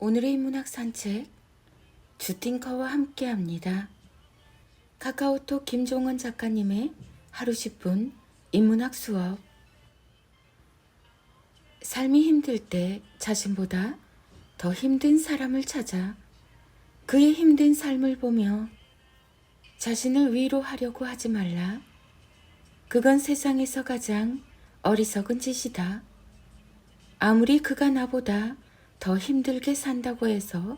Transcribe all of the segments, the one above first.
오늘의 인문학 산책 주팅커와 함께합니다. 카카오톡 김종원 작가님의 하루 10분 인문학 수업. 삶이 힘들 때 자신보다 더 힘든 사람을 찾아 그의 힘든 삶을 보며 자신을 위로하려고 하지 말라. 그건 세상에서 가장 어리석은 짓이다. 아무리 그가 나보다 더 힘들게 산다고 해서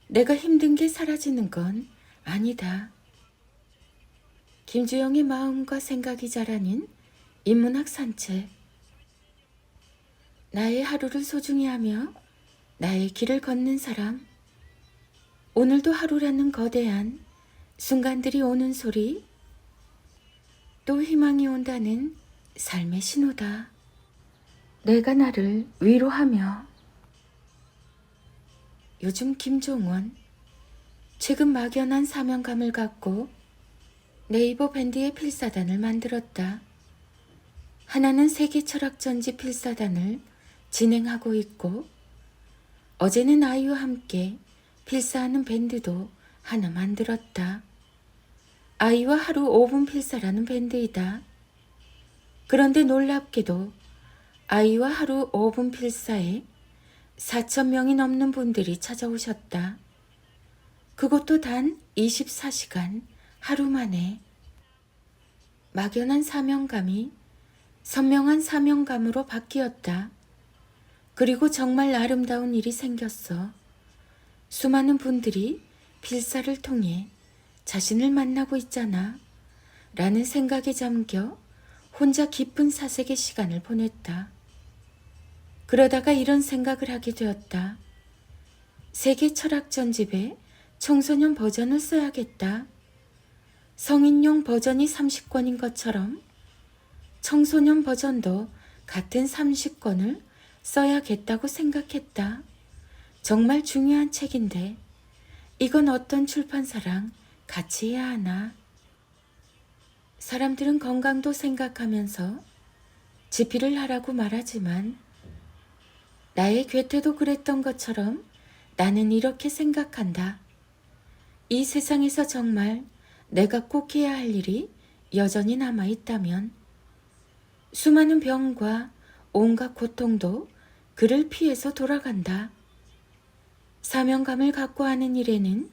내가 힘든 게 사라지는 건 아니다. 김주영의 마음과 생각이 자라는 인문학 산책. 나의 하루를 소중히 하며 나의 길을 걷는 사람. 오늘도 하루라는 거대한 순간들이 오는 소리. 또 희망이 온다는 삶의 신호다. 내가 나를 위로하며. 요즘 김종원, 최근 막연한 사명감을 갖고 네이버 밴드의 필사단을 만들었다. 하나는 세계 철학전지 필사단을 진행하고 있고, 어제는 아이와 함께 필사하는 밴드도 하나 만들었다. 아이와 하루 5분 필사라는 밴드이다. 그런데 놀랍게도 아이와 하루 5분 필사에 4,000명이 넘는 분들이 찾아오셨다. 그것도 단 24시간 하루 만에. 막연한 사명감이 선명한 사명감으로 바뀌었다. 그리고 정말 아름다운 일이 생겼어. 수많은 분들이 필사를 통해 자신을 만나고 있잖아 라는 생각에 잠겨 혼자 깊은 사색의 시간을 보냈다. 그러다가 이런 생각을 하게 되었다. 세계 철학 전집에 청소년 버전을 써야겠다. 성인용 버전이 30권인 것처럼 청소년 버전도 같은 30권을 써야겠다고 생각했다. 정말 중요한 책인데 이건 어떤 출판사랑 같이 해야 하나. 사람들은 건강도 생각하면서 집필을 하라고 말하지만 나의 괴테도 그랬던 것처럼 나는 이렇게 생각한다. 이 세상에서 정말 내가 꼭 해야 할 일이 여전히 남아있다면 수많은 병과 온갖 고통도 그를 피해서 돌아간다. 사명감을 갖고 하는 일에는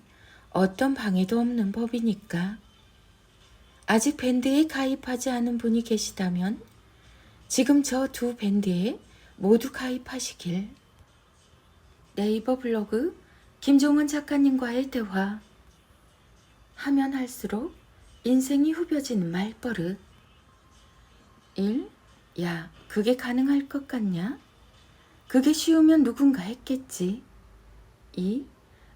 어떤 방해도 없는 법이니까. 아직 밴드에 가입하지 않은 분이 계시다면 지금 저 두 밴드에 모두 가입하시길. 네이버 블로그 김종원 작가님과의 대화. 하면 할수록 인생이 후벼지는 말버릇. 1. 야, 그게 가능할 것 같냐? 그게 쉬우면 누군가 했겠지. 2.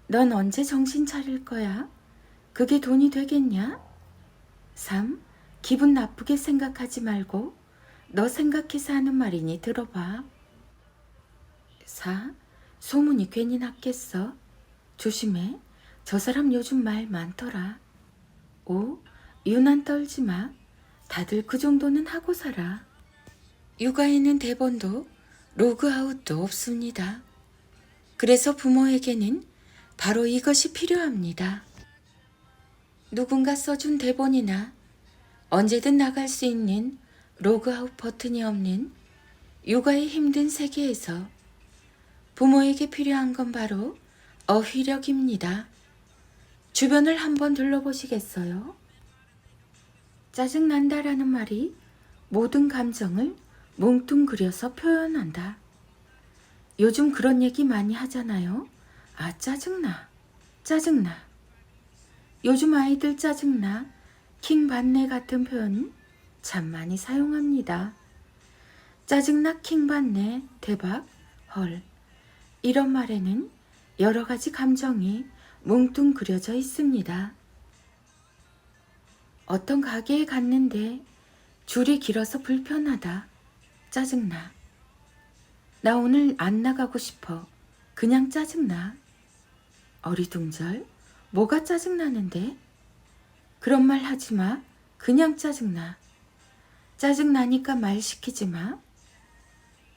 넌 언제 정신 차릴 거야? 그게 돈이 되겠냐? 3. 기분 나쁘게 생각하지 말고 너 생각해서 하는 말이니 들어봐. 4. 소문이 괜히 났겠어. 조심해. 저 사람 요즘 말 많더라. 5. 유난 떨지 마. 다들 그 정도는 하고 살아. 육아에는 대본도 로그아웃도 없습니다. 그래서 부모에게는 바로 이것이 필요합니다. 누군가 써준 대본이나 언제든 나갈 수 있는 로그아웃 버튼이 없는 육아의 힘든 세계에서 부모에게 필요한 건 바로 어휘력입니다. 주변을 한번 둘러보시겠어요? 짜증난다라는 말이 모든 감정을 뭉뚱그려서 표현한다. 요즘 그런 얘기 많이 하잖아요. 아, 짜증나. 짜증나. 요즘 아이들 짜증나, 킹받네 같은 표현 참 많이 사용합니다. 짜증나, 킹받네, 대박, 헐. 이런 말에는 여러 가지 감정이 뭉뚱그려져 있습니다. 어떤 가게에 갔는데 줄이 길어서 불편하다. 짜증나. 나 오늘 안 나가고 싶어. 그냥 짜증나. 어리둥절. 뭐가 짜증나는데? 그런 말 하지 마. 그냥 짜증나. 짜증나니까 말 시키지 마.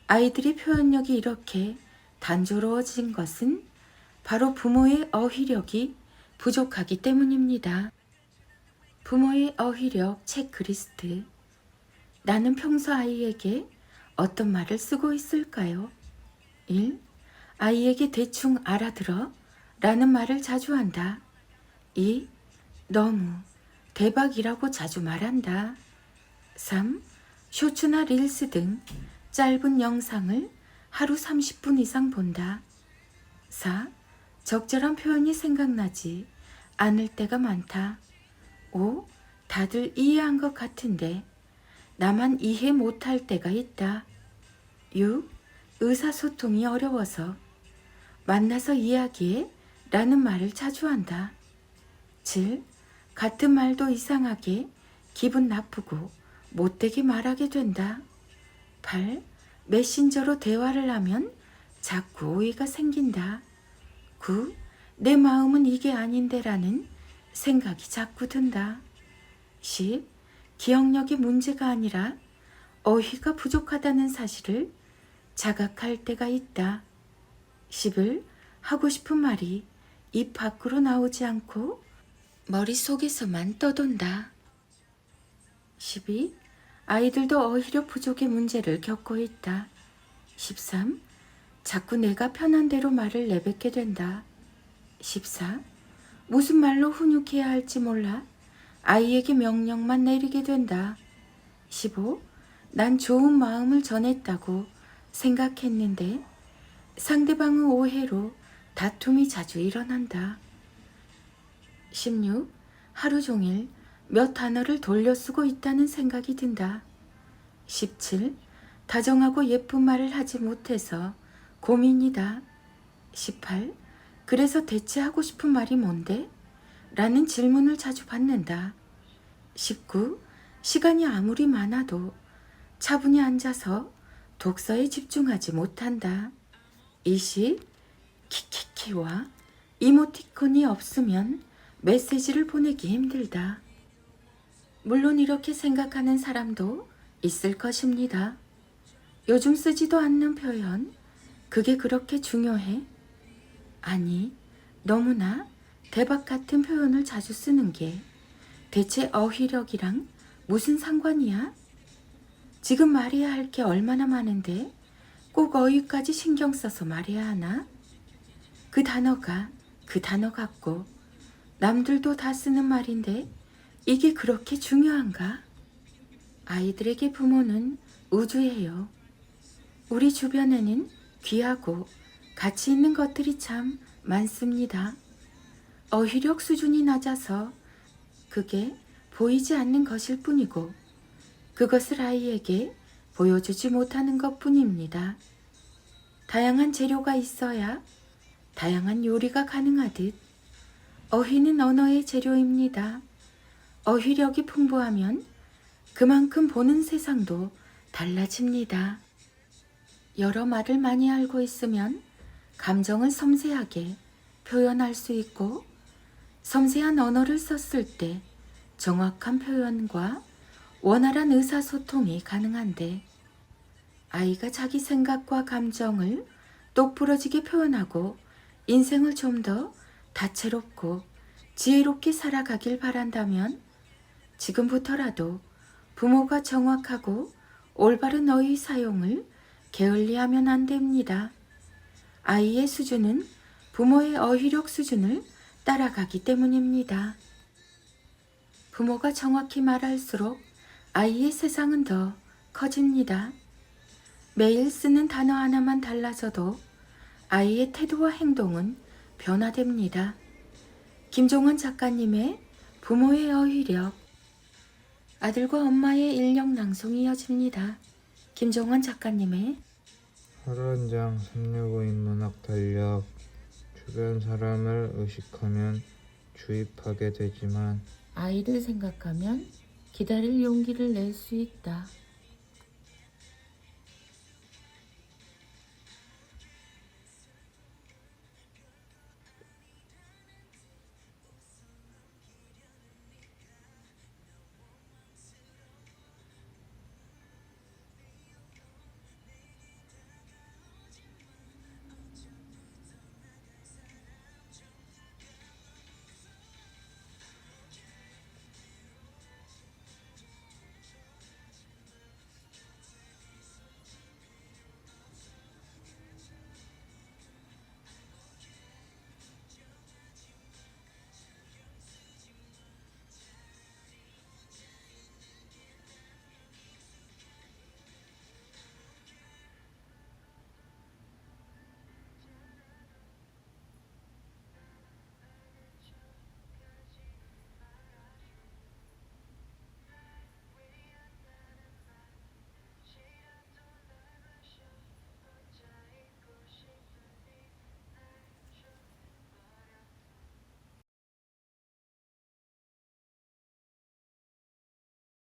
아이들이 표현력이 이렇게 단조로워진 것은 바로 부모의 어휘력이 부족하기 때문입니다. 부모의 어휘력 체크리스트. 나는 평소 아이에게 어떤 말을 쓰고 있을까요? 1. 아이에게 대충 알아들어 라는 말을 자주 한다. 2. 너무, 대박이라고 자주 말한다. 3. 쇼츠나 릴스 등 짧은 영상을 하루 30분 이상 본다. 4. 적절한 표현이 생각나지 않을 때가 많다. 5. 다들 이해한 것 같은데 나만 이해 못할 때가 있다. 6. 의사소통이 어려워서 만나서 이야기해 라는 말을 자주 한다. 7. 같은 말도 이상하게 기분 나쁘고 못되게 말하게 된다. 8. 메신저로 대화를 하면 자꾸 오해가 생긴다. 9. 내 마음은 이게 아닌데 라는 생각이 자꾸 든다. 10. 기억력이 문제가 아니라 어휘가 부족하다는 사실을 자각할 때가 있다. 11. 하고 싶은 말이 입 밖으로 나오지 않고 머릿속에서만 떠돈다. 12. 아이들도 어휘력 부족의 문제를 겪고 있다. 13. 자꾸 내가 편한 대로 말을 내뱉게 된다. 14. 무슨 말로 훈육해야 할지 몰라 아이에게 명령만 내리게 된다. 15. 난 좋은 마음을 전했다고 생각했는데 상대방의 오해로 다툼이 자주 일어난다. 16. 하루 종일 몇 단어를 돌려 쓰고 있다는 생각이 든다. 17. 다정하고 예쁜 말을 하지 못해서 고민이다. 18. 그래서 대체 하고 싶은 말이 뭔데? 라는 질문을 자주 받는다. 19. 시간이 아무리 많아도 차분히 앉아서 독서에 집중하지 못한다. 20. 키키키와 이모티콘이 없으면 메시지를 보내기 힘들다. 물론 이렇게 생각하는 사람도 있을 것입니다. 요즘 쓰지도 않는 표현, 그게 그렇게 중요해? 아니, 너무나 대박 같은 표현을 자주 쓰는 게 대체 어휘력이랑 무슨 상관이야? 지금 말해야 할 게 얼마나 많은데 꼭 어휘까지 신경 써서 말해야 하나? 그 단어가 그 단어 같고 남들도 다 쓰는 말인데 이게 그렇게 중요한가? 아이들에게 부모는 우주예요. 우리 주변에는 귀하고 가치 있는 것들이 참 많습니다. 어휘력 수준이 낮아서 그게 보이지 않는 것일 뿐이고 그것을 아이에게 보여주지 못하는 것뿐입니다. 다양한 재료가 있어야 다양한 요리가 가능하듯 어휘는 언어의 재료입니다. 어휘력이 풍부하면 그만큼 보는 세상도 달라집니다. 여러 말을 많이 알고 있으면 감정을 섬세하게 표현할 수 있고 섬세한 언어를 썼을 때 정확한 표현과 원활한 의사소통이 가능한데 아이가 자기 생각과 감정을 똑부러지게 표현하고 인생을 좀 더 다채롭고 지혜롭게 살아가길 바란다면 지금부터라도 부모가 정확하고 올바른 어휘 사용을 게을리하면 안 됩니다. 아이의 수준은 부모의 어휘력 수준을 따라가기 때문입니다. 부모가 정확히 말할수록 아이의 세상은 더 커집니다. 매일 쓰는 단어 하나만 달라져도 아이의 태도와 행동은 변화됩니다. 김종원 작가님의 부모의 어휘력. 아들과 엄마의 일력 낭송이 이어집니다. 김종원 작가님의 하루 한 장 365 인문학 달력. 주변 사람을 의식하면 주입하게 되지만 아이를 생각하면 기다릴 용기를 낼 수 있다.